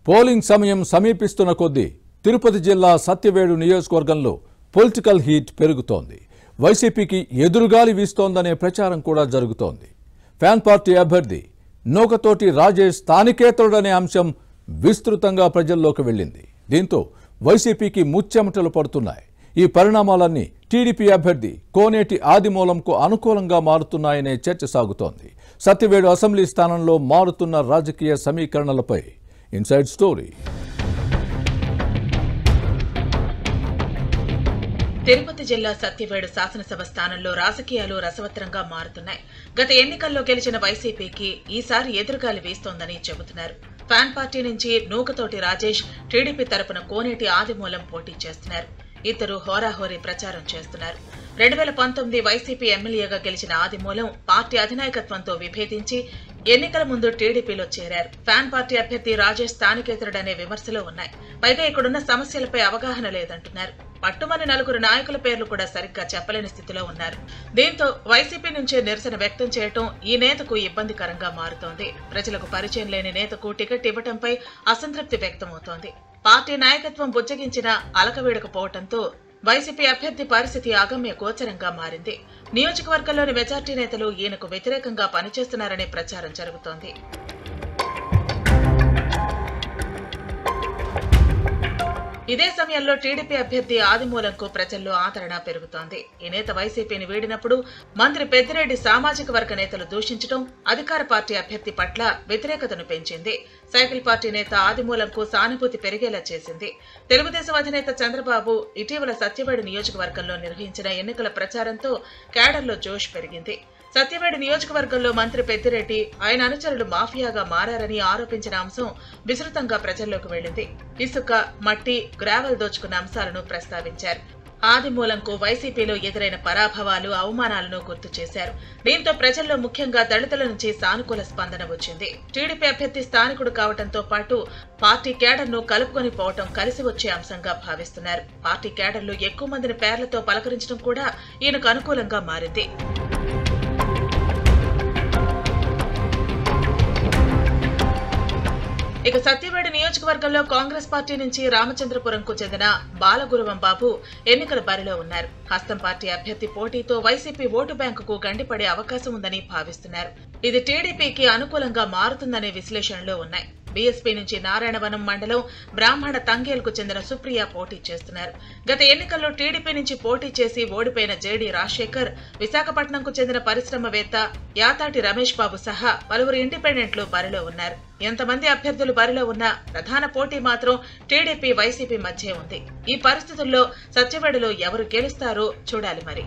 Polling సమయం సమీపిస్తున్న కొద్దీ తిరుపతి జిల్లా సత్యవేడు నియోజకవర్గంలో పొలిటికల్ హీట్ పెరుగుతోంది. వైసీపీకి ఎదురుగాలి వీస్తోందనే ప్రచారం కూడా జరుగుతోంది. ఫ్యాన్ పార్టీ అభ్యర్థి నూకతోటి రాజేష్ స్థానికేతరుడనే అంశం విస్తృతంగా ప్రజల్లోకి వెళ్ళింది. దీంతో వైసీపీకి ముచ్చెమటలు పడుతున్నాయి. ఈ పరిణామాలన్నీ టీడీపీ అభ్యర్థి కోనేటి ఆదిమూలంకు అనుకూలంగా మారుతున్నాయనే చర్చ సాగుతోంది. సత్యవేడు అసెంబ్లీ స్థానంలో మారుతున్న రాజకీయ సమీకరణలపై ఇన్సైడ్ స్టోరీ. తిరుపతి జిల్లా సత్యవేడు శాసనసభ స్థానంలో రాజకీయాలు రసవత్రంగా మారుతున్నాయి. గత ఎన్నికల్లో గెలిచిన వైసీపీకి ఈసారి ఎదురుగాలి వీస్తోందని చెబుతున్నారు. ఫ్యాన్ పార్టీ నుంచి నూకతోటి రాజేష్, టీడీపీ తరపున కోనేటి ఆదిమూలం పోటీ చేస్తున్నారు. ఇద్దరు హోరాహోరీ ప్రచారం చేస్తున్నారు. 2019 వైసీపీ ఎమ్మెల్యేగా గెలిచిన ఆదిమూలం పార్టీ అధినాయకత్వంతో విభేదించి ఎన్నికల ముందు టీడీపీలో చేరారు. ఫ్యాన్ పార్టీ అభ్యర్థి రాజేష్ స్థానికేతరుడనే విమర్శలు ఉన్నాయి. పైగా ఇక్కడున్న సమస్యలపై అవగాహన లేదంటున్నారు. పట్టుమని నలుగురు నాయకుల పేర్లు కూడా సరిగ్గా చెప్పలేని స్థితిలో ఉన్నారు. దీంతో వైసీపీ నుంచే నిరసన వ్యక్తం చేయడం ఈ నేతకు ఇబ్బందికరంగా మారుతోంది. ప్రజలకు పరిచయం లేని నేతకు టికెట్ ఇవ్వడంపై అసంతృప్తి వ్యక్తమవుతోంది. పార్టీ నాయకత్వం బుజ్జగించినా అలకవేడకపోవడంతో వైసీపీ అభ్యర్థి పరిస్థితి అగమ్య గోచరంగా మారింది. నియోజకవర్గంలోని మెజార్టీ నేతలు ఈయనకు వ్యతిరేకంగా పనిచేస్తున్నారనే ప్రచారం జరుగుతోంది. ఇదే సమయంలో టీడీపీ అభ్యర్థి ఆదిమూలంకు ప్రజల్లో ఆదరణ పెరుగుతోంది. ఈ నేత వైసీపీని వీడినప్పుడు మంత్రి పెద్దిరెడ్డి సామాజిక వర్గ నేతలు దూషించడం అధికార పార్టీ అభ్యర్థి పట్ల వ్యతిరేకతను పెంచింది. సైకిల్ పార్టీ నేత ఆదిమూలంకు సానుభూతి పెరిగేలా చేసింది. తెలుగుదేశం అధినేత చంద్రబాబు ఇటీవల సత్యవేడు నియోజకవర్గంలో నిర్వహించిన ఎన్నికల ప్రచారంతో కేడర్లో జోష్ పెరిగింది. సత్యవేడు నియోజకవర్గంలో మంత్రి పెద్దిరెడ్డి, ఆయన అనుచరులు మాఫియాగా మారారని ఆరోపించిన అంశం విస్తృతంగా ప్రజల్లోకి వెళ్లింది. ఇసుక, మట్టి, గ్రావెల్ దోచుకున్న అంశాలను ప్రస్తావించారు. ఆదిమూలంకు వైసీపీలో ఎదురైన పరాభవాలు, అవమానాలను గుర్తు చేశారు. దీంతో ప్రజల్లో ముఖ్యంగా దళితుల నుంచి సానుకూల స్పందన వచ్చింది. టీడీపీ అభ్యర్థి స్థానికుడు కావడంతో పాటు పార్టీ కేడర్ను కలుపుకొని పోవటం కలిసి వచ్చే అంశంగా భావిస్తున్నారు. పార్టీ కేడర్లు ఎక్కువ మందిని పేర్లతో పలకరించడం కూడా ఈయనకు అనుకూలంగా మారింది. ఇక సత్యవేడు నియోజకవర్గంలో కాంగ్రెస్ పార్టీ నుంచి రామచంద్రపురంకు చెందిన బాలగురువం బాబు ఎన్నికల బరిలో ఉన్నారు. హస్తం పార్టీ అభ్యర్థి పోటీతో వైసీపీ ఓటు బ్యాంకుకు గండిపడే అవకాశం ఉందని భావిస్తున్నారు. ఇది టీడీపీకి అనుకూలంగా మారుతుందనే విశ్లేషణలు ఉన్నాయి. బీఎస్పీ నుంచి నారాయణవనం మండలం బ్రాహ్మణ తంగేల్కు చెందిన సుప్రియ పోటీ చేస్తున్నారు. గత ఎన్నికల్లో టీడీపీ నుంచి పోటీ చేసి ఓడిపోయిన జేడీ రాజశేఖర్, విశాఖపట్నంకు చెందిన పరిశ్రమవేత్త యాతాటి రమేష్ బాబు సహా పలువురు ఇండిపెండెంట్లు బరిలో ఉన్నారు. ఎంతమంది అభ్యర్థులు బరిలో ఉన్నా ప్రధాన పోటీ మాత్రం టీడీపీ, వైసీపీ మధ్య ఉంది. ఈ పరిస్థితుల్లో సత్యవేడులో ఎవరు గెలుస్తారో చూడాలి మరి.